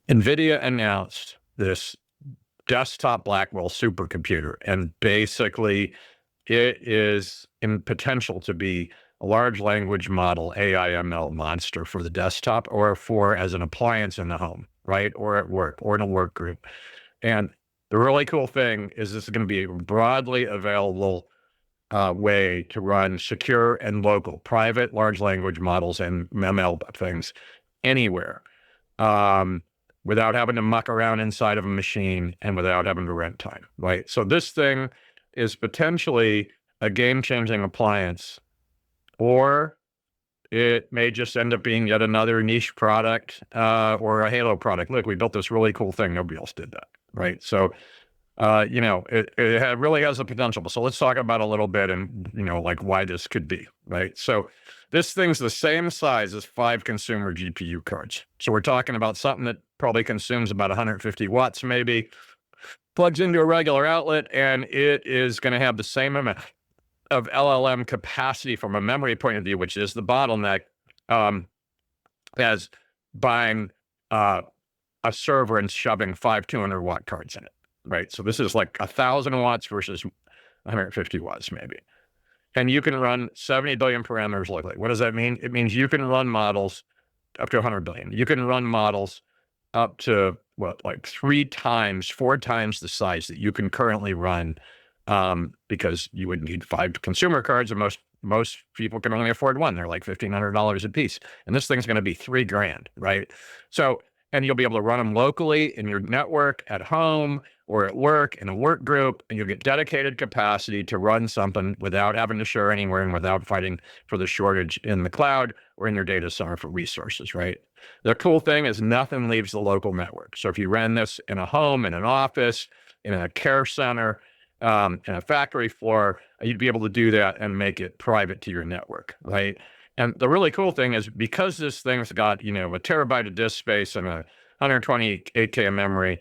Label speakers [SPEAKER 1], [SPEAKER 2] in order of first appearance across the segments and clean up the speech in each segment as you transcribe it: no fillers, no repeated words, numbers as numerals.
[SPEAKER 1] NVIDIA announced this desktop Blackwell supercomputer, and basically it is in potential to be a large language model AI ML monster for the desktop or for as an appliance in the home, right? Or at work or in a work group. And the really cool thing is this is going to be a broadly available way to run secure and local private large language models and ML things anywhere, um, without having to muck around inside of a machine and without having to rent time, right? So this thing is potentially a game-changing appliance, or it may just end up being yet another niche product or a Halo product. Look, we built this really cool thing. Nobody else did that, right? So it really has the potential. So let's talk about a little bit and, like why this could be, right? So this thing's the same size as 5 consumer GPU cards. So we're talking about something that probably consumes about 150 watts, maybe, plugs into a regular outlet, and it is going to have the same amount of LLM capacity from a memory point of view, which is the bottleneck, as buying a server and shoving 5 200-watt cards in it. Right. So this is like 1,000 watts versus 150 watts, maybe. And you can run 70 billion parameters locally. What does that mean? It means you can run models up to 100 billion. You can run models up to like 4 times the size that you can currently run, because you would need 5 consumer cards, and most people can only afford 1. They're like $1,500 a piece. And this thing's going to be $3,000, right? So, and you'll be able to run them locally in your network at home or at work in a work group, and you'll get dedicated capacity to run something without having to share anywhere and without fighting for the shortage in the cloud or in your data center for resources, right? The cool thing is nothing leaves the local network. So if you ran this in a home, in an office, in a care center, in a factory floor, you'd be able to do that and make it private to your network, right? And the really cool thing is because this thing's got, a terabyte of disk space and a 128K of memory,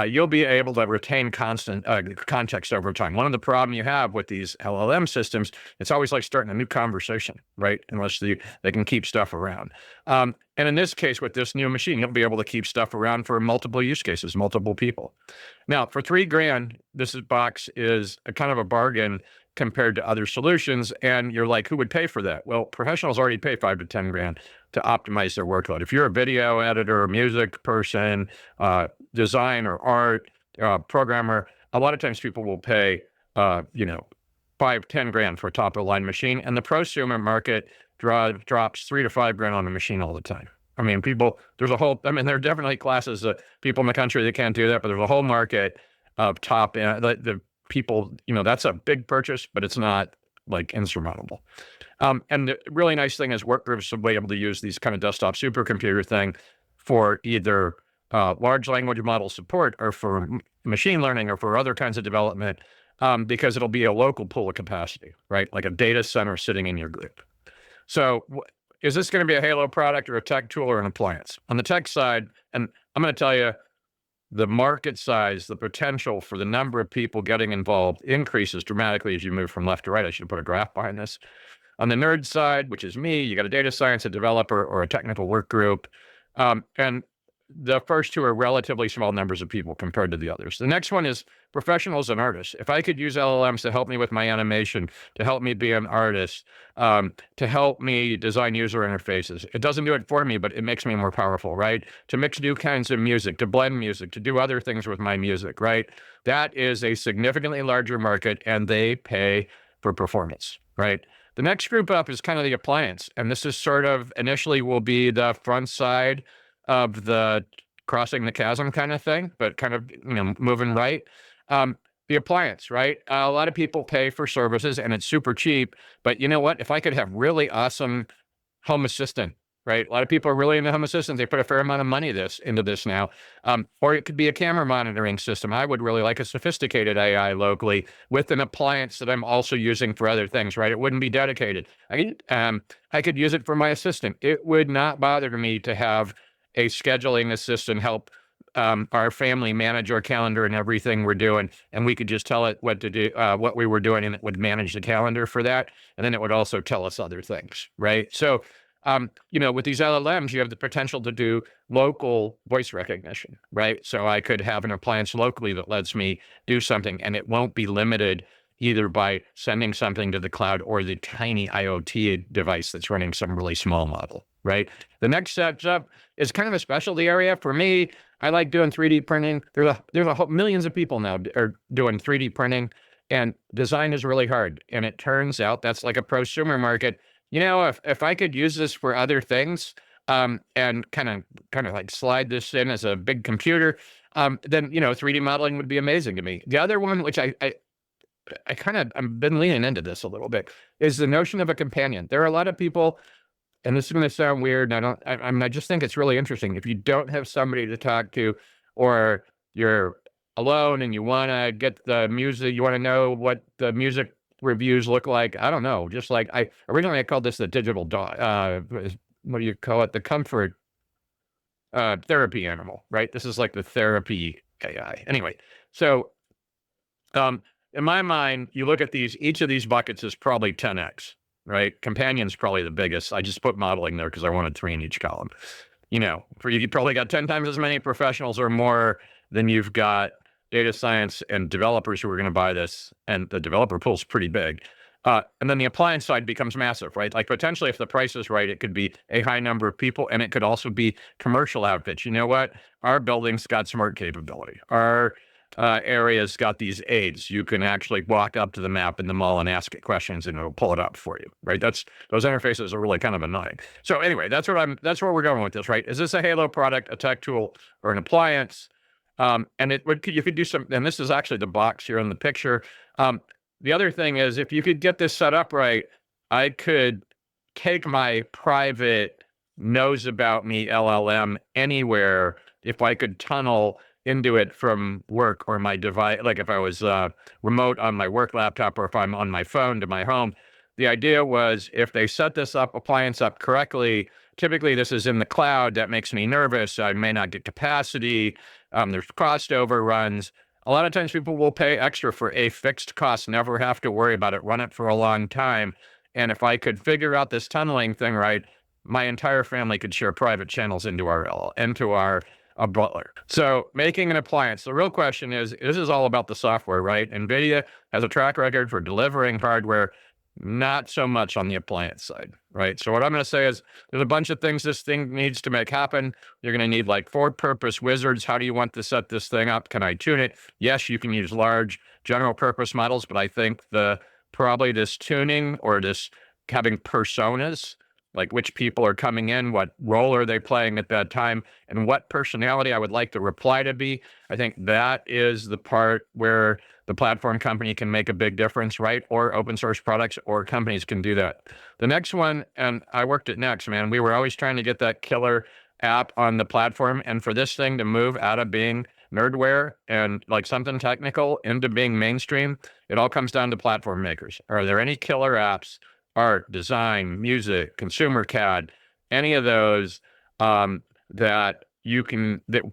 [SPEAKER 1] you'll be able to retain constant context over time. One of the problems you have with these LLM systems, it's always like starting a new conversation, right? Unless they can keep stuff around. And in this case, with this new machine, you'll be able to keep stuff around for multiple use cases, multiple people. Now, for $3,000, this box is a kind of a bargain compared to other solutions. And you're like, who would pay for that? Well, professionals already pay $5,000 to $10,000 to optimize their workload. If you're a video editor, music person, design or art, programmer, a lot of times people will pay, $5,000, $10,000 for a top of the line machine. And the prosumer market drops $3,000 to $5,000 on a machine all the time. I mean, there are definitely classes of people in the country that can't do that, but there's a whole market of top end, the people, that's a big purchase, but it's not like insurmountable. And the really nice thing is work groups will be able to use these kind of desktop supercomputer thing for either large language model support or for machine learning or for other kinds of development, because it'll be a local pool of capacity, right? Like a data center sitting in your group. So is this going to be a Halo product or a tech tool or an appliance? On the tech side, and I'm going to tell you, the market size, the potential for the number of people getting involved increases dramatically as you move from left to right. I should put a graph behind this. On the nerd side, which is me, you got a data science, a developer, or a technical work group. And the first two are relatively small numbers of people compared to the others. The next one is professionals and artists. If I could use LLMs to help me with my animation, to help me be an artist, to help me design user interfaces, it doesn't do it for me, but it makes me more powerful, right? To mix new kinds of music, to blend music, to do other things with my music, right? That is a significantly larger market, and they pay for performance, right? The next group up is kind of the appliance. And this is sort of initially will be the front side of the crossing the chasm kind of thing, but kind of, moving right. The appliance, right? A lot of people pay for services and it's super cheap, but you know what? If I could have really awesome home assistant, right? A lot of people are really into home assistants. They put a fair amount of money into this now. Or it could be a camera monitoring system. I would really like a sophisticated AI locally with an appliance that I'm also using for other things, right? It wouldn't be dedicated. I could use it for my assistant. It would not bother me to have a scheduling assistant help our family manage our calendar and everything we're doing. And we could just tell it what to do, what we were doing, and it would manage the calendar for that. And then it would also tell us other things, right? So with these LLMs, you have the potential to do local voice recognition, right? So I could have an appliance locally that lets me do something, and it won't be limited either by sending something to the cloud or the tiny IoT device that's running some really small model, right? The next step up is kind of a specialty area for me. I like doing 3D printing. There's millions of people now are doing 3D printing, and design is really hard. And it turns out that's like a prosumer market. If I could use this for other things, and kind of like slide this in as a big computer, then 3D modeling would be amazing to me. The other one, which I've been leaning into this a little bit, is the notion of a companion. There are a lot of people, and this is going to sound weird, and I just think it's really interesting. If you don't have somebody to talk to, or you're alone and you want to get the music, you want to know what the music reviews look like. I don't know. Just like originally I called this the digital dog. What do you call it? The comfort therapy animal, right? This is like the therapy AI. Anyway, so in my mind, you look at these, each of these buckets is probably 10x, right? Companion's probably the biggest. I just put modeling there because I wanted 3 in each column. You probably got 10 times as many professionals or more than you've got data science and developers who are going to buy this, and the developer pool's pretty big. And then the appliance side becomes massive, right? Like potentially, if the price is right, it could be a high number of people, and it could also be commercial outfits. You know what? Our building's got smart capability. Our area's got these aids. You can actually walk up to the map in the mall and ask it questions, and it'll pull it up for you, right? Those interfaces are really kind of annoying. So anyway, that's where we're going with this, right? Is this a Halo product, a tech tool, or an appliance? And you could do some, and this is actually the box here in the picture. The other thing is, if you could get this set up right, I could take my private knows about me LLM anywhere if I could tunnel into it from work or my device, like if I was remote on my work laptop, or if I'm on my phone to my home. The idea was, if they set this appliance up correctly, typically this is in the cloud. That makes me nervous. I may not get capacity. There's cost overruns. A lot of times people will pay extra for a fixed cost, never have to worry about it, run it for a long time. And if I could figure out this tunneling thing right, my entire family could share private channels into our Butler. So making an appliance, the real question is, this is all about the software, right? NVIDIA has a track record for delivering hardware, not so much on the appliance side, right? So what I'm going to say is, there's a bunch of things this thing needs to make happen. You're going to need like for-purpose wizards. How do you want to set this thing up? Can I tune it? Yes, you can use large general purpose models, but I think probably this tuning, or this having personas, like which people are coming in, what role are they playing at that time, and what personality I would like the reply to be. I think that is the part where the platform company can make a big difference, right? Or open source products or companies can do that. The next one, and I worked at Next, man, we were always trying to get that killer app on the platform. And for this thing to move out of being nerdware and like something technical into being mainstream, it all comes down to platform makers. Are there any killer apps, art, design, music, consumer CAD, any of those that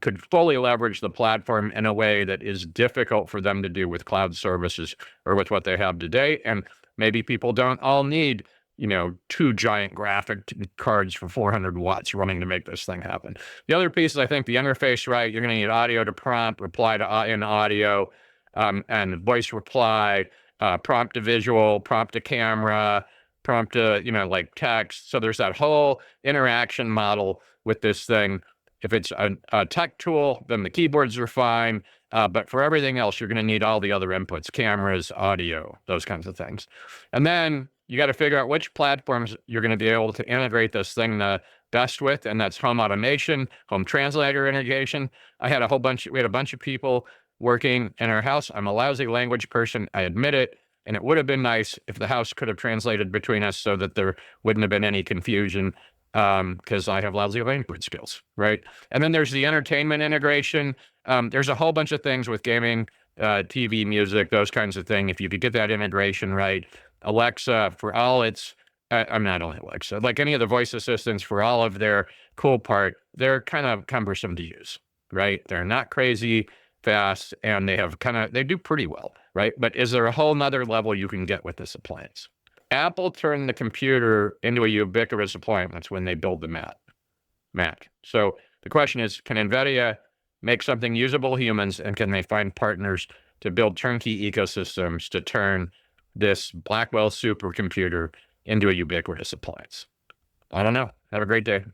[SPEAKER 1] could fully leverage the platform in a way that is difficult for them to do with cloud services or with what they have today? And maybe people don't all need 2 giant graphic cards for 400 watts running to make this thing happen. The other piece is, I think, the interface, right? You're going to need audio to prompt, reply to in audio, and voice reply, prompt to visual, prompt to camera, prompt to, like text. So there's that whole interaction model with this thing. If it's a tech tool, then the keyboards are fine. But for everything else, you're going to need all the other inputs, cameras, audio, those kinds of things. And then you got to figure out which platforms you're going to be able to integrate this thing the best with. And that's home automation, home translator integration. We had a bunch of people working in our house. I'm a lousy language person, I admit it. And it would have been nice if the house could have translated between us so that there wouldn't have been any confusion, because I have lousy language skills, right? And then there's the entertainment integration. There's a whole bunch of things with gaming, TV, music, those kinds of things. If you could get that integration right, Alexa, for all its, I'm not only Alexa, like any of the voice assistants, for all of their cool part, they're kind of cumbersome to use, right? They're not crazy fast, and they do pretty well, right? But is there a whole nother level you can get with this appliance? Apple turned the computer into a ubiquitous appliance when they built the Mac. So the question is, can NVIDIA make something usable humans, and can they find partners to build turnkey ecosystems to turn this Blackwell supercomputer into a ubiquitous appliance? I don't know. Have a great day.